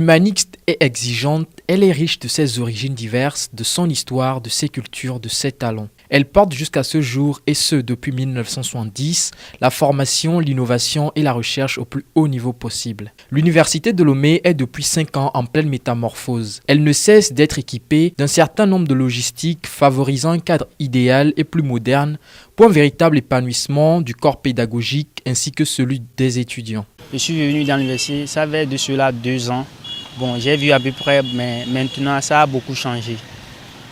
Humaniste et exigeante, elle est riche de ses origines diverses, de son histoire, de ses cultures, de ses talents. Elle porte jusqu'à ce jour, et ce depuis 1970, la formation, l'innovation et la recherche au plus haut niveau possible. L'Université de Lomé est depuis 5 ans en pleine métamorphose. Elle ne cesse d'être équipée d'un certain nombre de logistiques favorisant un cadre idéal et plus moderne pour un véritable épanouissement du corps pédagogique ainsi que celui des étudiants. Je suis venu dans l'université, ça fait de cela 2 ans. Bon, j'ai vu à peu près, mais maintenant ça a beaucoup changé.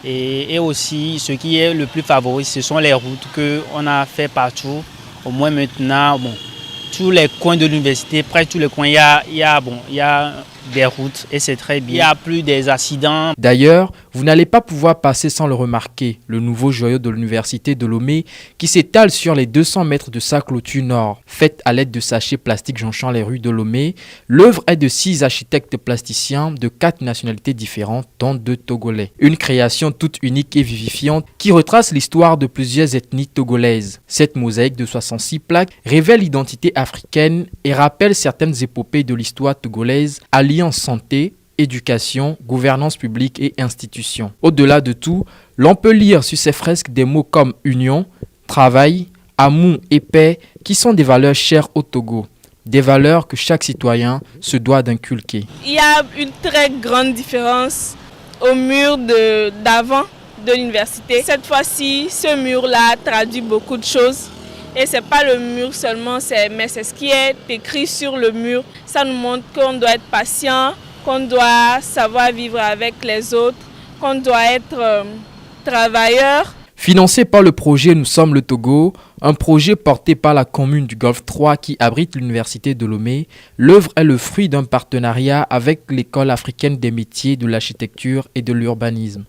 Et aussi, ce qui est le plus favorable, ce sont les routes qu'on a fait partout. Au moins maintenant, bon, tous les coins de l'université, près de tous les coins, il y a des routes et c'est très bien. Il n'y a plus des accidents. D'ailleurs, vous n'allez pas pouvoir passer sans le remarquer, le nouveau joyau de l'Université de Lomé qui s'étale sur les 200 mètres de sa clôture nord. Faite à l'aide de sachets plastiques jonchant les rues de Lomé, l'œuvre est de 6 architectes plasticiens de 4 nationalités différentes, dont 2 Togolais. Une création toute unique et vivifiante qui retrace l'histoire de plusieurs ethnies togolaises. Cette mosaïque de 66 plaques révèle l'identité africaine et rappelle certaines épopées de l'histoire togolaise, alliant santé, éducation, gouvernance publique et institutions. Au-delà de tout, l'on peut lire sur ces fresques des mots comme union, travail, amour et paix qui sont des valeurs chères au Togo. Des valeurs que chaque citoyen se doit d'inculquer. Il y a une très grande différence au mur d'avant de l'université. Cette fois-ci, ce mur-là traduit beaucoup de choses. Et ce n'est pas le mur seulement, mais c'est ce qui est écrit sur le mur. Ça nous montre qu'on doit être patient, qu'on doit savoir vivre avec les autres, qu'on doit être travailleur. Financé par le projet Nous sommes le Togo, un projet porté par la commune du Golfe 3 qui abrite l'Université de Lomé, l'œuvre est le fruit d'un partenariat avec l'École africaine des métiers de l'architecture et de l'urbanisme.